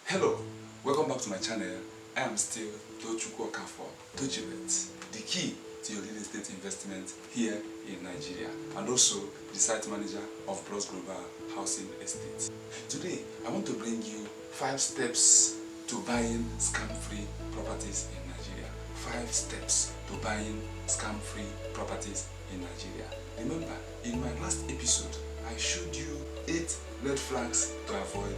Hello, welcome back to my channel. I am still Tochukwu Okafo, Diligence, the key to your real estate investment here in Nigeria, and also the site manager of Bros Global Housing Estate. Today, I want to bring you 5 steps to buying scam-free properties in Nigeria. 5 steps to buying scam-free properties in Nigeria. Remember, in my last episode, I showed you 8 red flags to avoid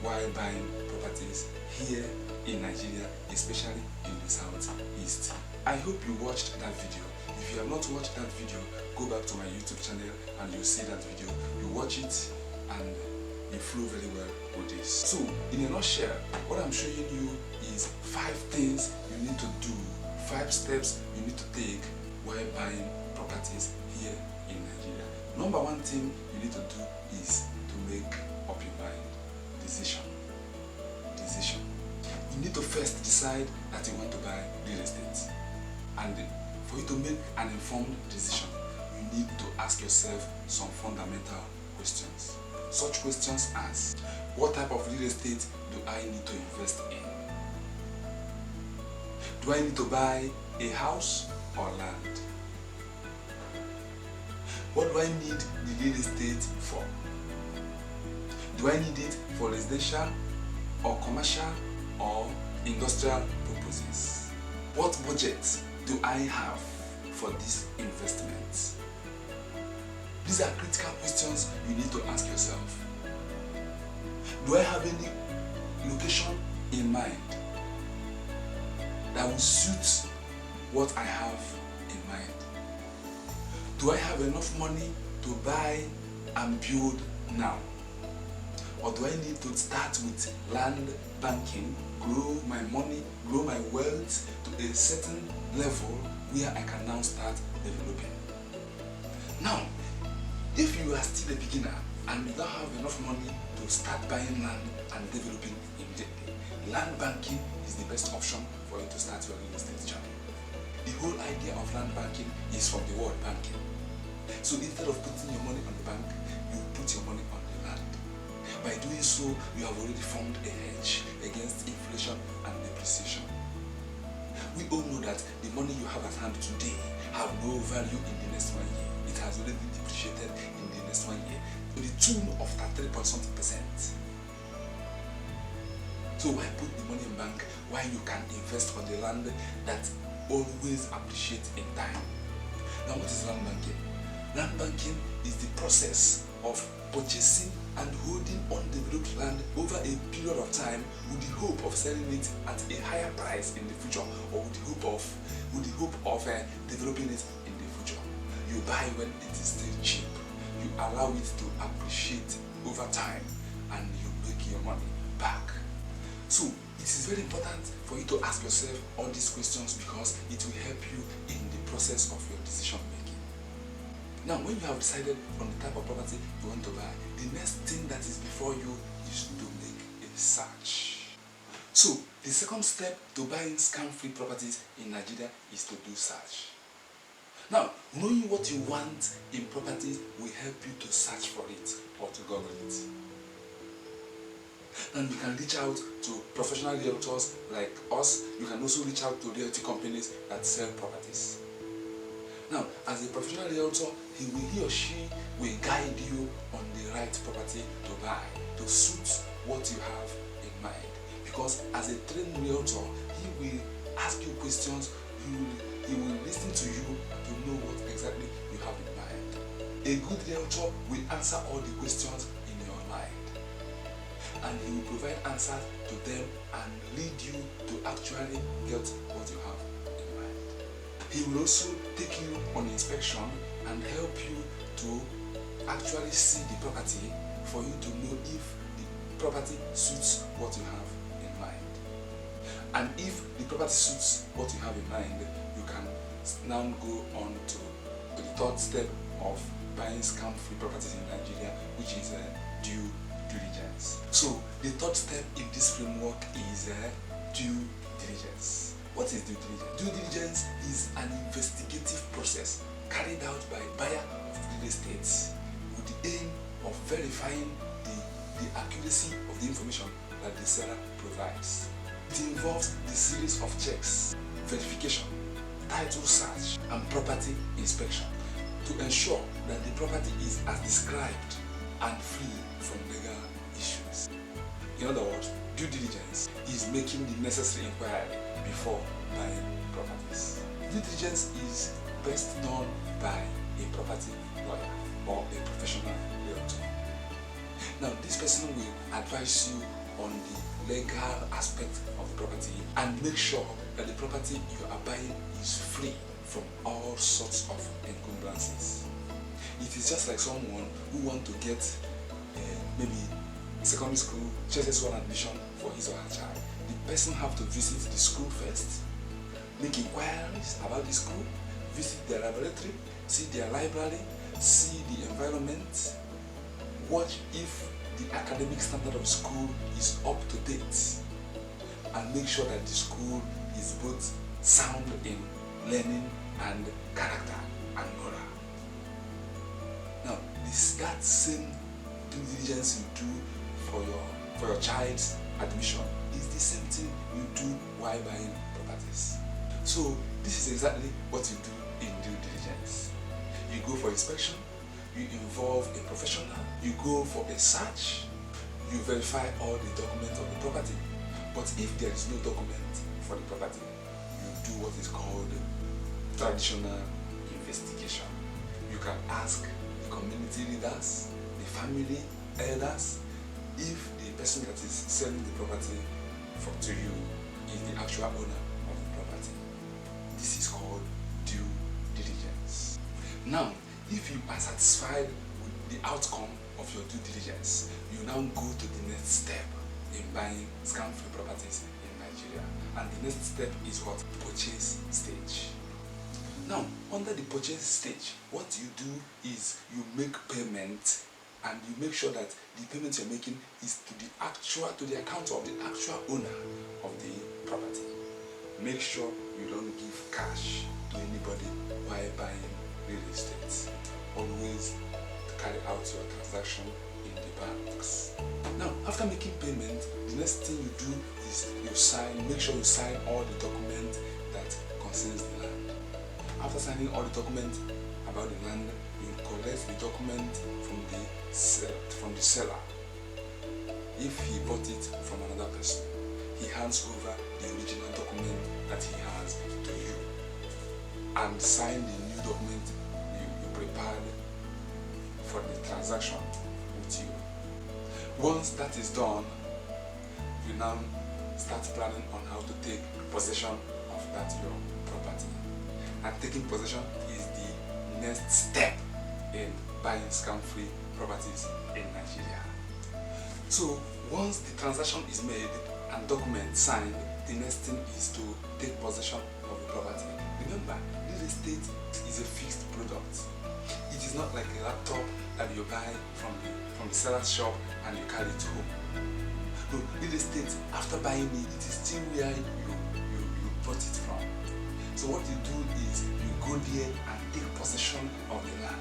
while buying properties here in Nigeria, especially in the southeast. I hope you watched that video. If you have not watched that video, go back to my YouTube channel and you'll see that video. You watch it and you flow very well with this. So, in a nutshell, what I'm showing you is 5 things you need to do, 5 steps you need to take while buying properties here in Nigeria. Number 1 thing you need to do is to make up your mind. Decision. You need to first decide that you want to buy real estate. And for you to make an informed decision, you need to ask yourself some fundamental questions. Such questions as, what type of real estate do I need to invest in? Do I need to buy a house or land? What do I need the real estate for? Do I need it for residential or commercial or industrial purposes? What budget do I have for this investment? These are critical questions you need to ask yourself. Do I have any location in mind that will suit what I have in mind? Do I have enough money to buy and build now? Or do I need to start with land banking, grow my money, grow my wealth to a certain level where I can now start developing? Now, if you are still a beginner and you don't have enough money to start buying land and developing immediately, land banking is the best option for you to start your real estate journey. The whole idea of land banking is from the word banking. So instead of putting your money on the bank, you put your money on the land. By doing so, you have already formed a hedge against inflation and depreciation. We all know that the money you have at hand today have no value in the next 1 year. It has already depreciated in the next 1 year to the tune of 33%. So why put the money in bank while you can invest on the land that always appreciates in time? Now, what is land banking? Land banking is the process of purchasing and holding undeveloped land over a period of time with the hope of selling it at a higher price in the future, or with the hope of developing it in the future. You buy when it is still cheap. You allow it to appreciate over time and you make your money back. So it is very important for you to ask yourself all these questions because it will help you in the process of your decision making. Now, when you have decided on the type of property you want to buy, the next thing that is before you is to make a search. So, the second step to buying scam-free properties in Nigeria is to do search. Now, knowing what you want in properties will help you to search for it or to Google it. And you can reach out to professional realtors like us. You can also reach out to realty companies that sell properties. Now, as a professional realtor, he or she will guide you on the right property to buy, to suit what you have in mind. Because as a trained realtor, he will ask you questions, he will listen to you to know what exactly you have in mind. A good realtor will answer all the questions in your mind. And he will provide answers to them and lead you to actually get what you have in mind. He will also take you on inspection and help you to actually see the property for you to know if the property suits what you have in mind. And if the property suits what you have in mind, you can now go on to the third step of buying scam-free properties in Nigeria, which is due diligence. So the third step in this framework is due diligence. What is due diligence? Due diligence is an investigative process carried out by buyer of real estate with the aim of verifying the accuracy of the information that the seller provides. It involves the series of checks, verification, title search, and property inspection to ensure that the property is as described and free from legal issues. In other words, due diligence is making the necessary inquiry before buying properties. Due diligence is best done by a property lawyer or a professional realtor. Now, this person will advise you on the legal aspect of the property and make sure that the property you are buying is free from all sorts of encumbrances. It is just like someone who wants to get maybe secondary school JSS1 admission for his or her child. The person have to visit the school first, make inquiries about the school, visit their laboratory, see their library, see the environment, watch if the academic standard of school is up to date, and make sure that the school is both sound in learning and character and moral. Now, that same due diligence you do for your child's admission is the same thing you do while buying properties. So this is exactly what you do in due diligence. You go for inspection, you involve a professional, you go for a search, you verify all the documents of the property. But if there is no document for the property, you do what is called traditional investigation. You can ask the community leaders, the family elders, if the person that is selling the property to you is the actual owner of the property. This is called due diligence. Now, if you are satisfied with the outcome of your due diligence, you now go to the next step in buying scam-free properties in Nigeria. And the next step is what? Purchase stage. Now, under the purchase stage, what you do is you make payment, and you make sure that the payment you're making is to the account of the actual owner of the property. Make sure you don't give cash to anybody while buying real estate. Always carry out your transaction in the banks. Now, after making payment, the next thing you do is make sure you sign all the documents that concerns the land. After signing all the documents about the land, you collect the document from the seller. If he bought it from another person, he hands over the original document that he has to you and sign the new document you prepared for the transaction with you. Once that is done, you now start planning on how to take possession of that your property. And taking possession is the next step in buying scam-free properties in Nigeria. So once the transaction is made and document signed, the next thing is to take possession of the property. Remember, real estate is a fixed product. It is not like a laptop that you buy from the seller's shop and you carry it home. No, real estate, after buying it is still where you bought it from. So what you do is you go there and take possession of the land.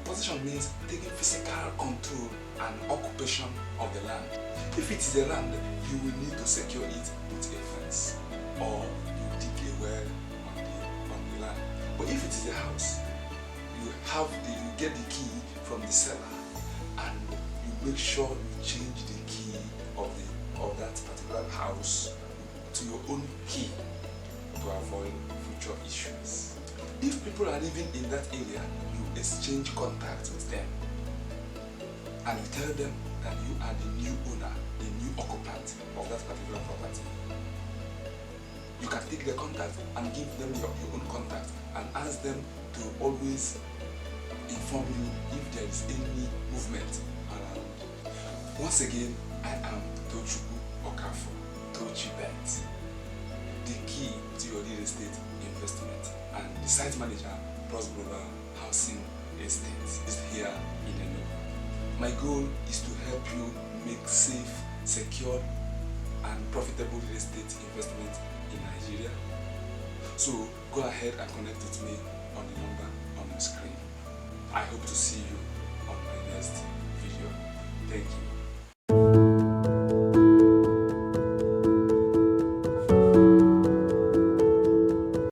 Possession means taking physical control and occupation of the land. If it is a land, you will need to secure it with a fence, or you dig a well on the land. But if it is a house, you get the key from the seller, and you make sure you change the key of that particular house to your own key to avoid future issues. If people are living in that area, you exchange contact with them and you tell them that you are the new owner, the new occupant of that particular property. You can take the contact and give them your own contact and ask them to always inform you if there is any movement around. Once again, I am Tochukwu Okafor, Tochibet, the key to your real estate investment, and the site manager, Pros Global Housing Estates, is here in Enugu. My goal is to help you make safe, secure, and profitable real estate investment in Nigeria. So go ahead and connect with me on the number on your screen. I hope to see you on my next video. Thank you.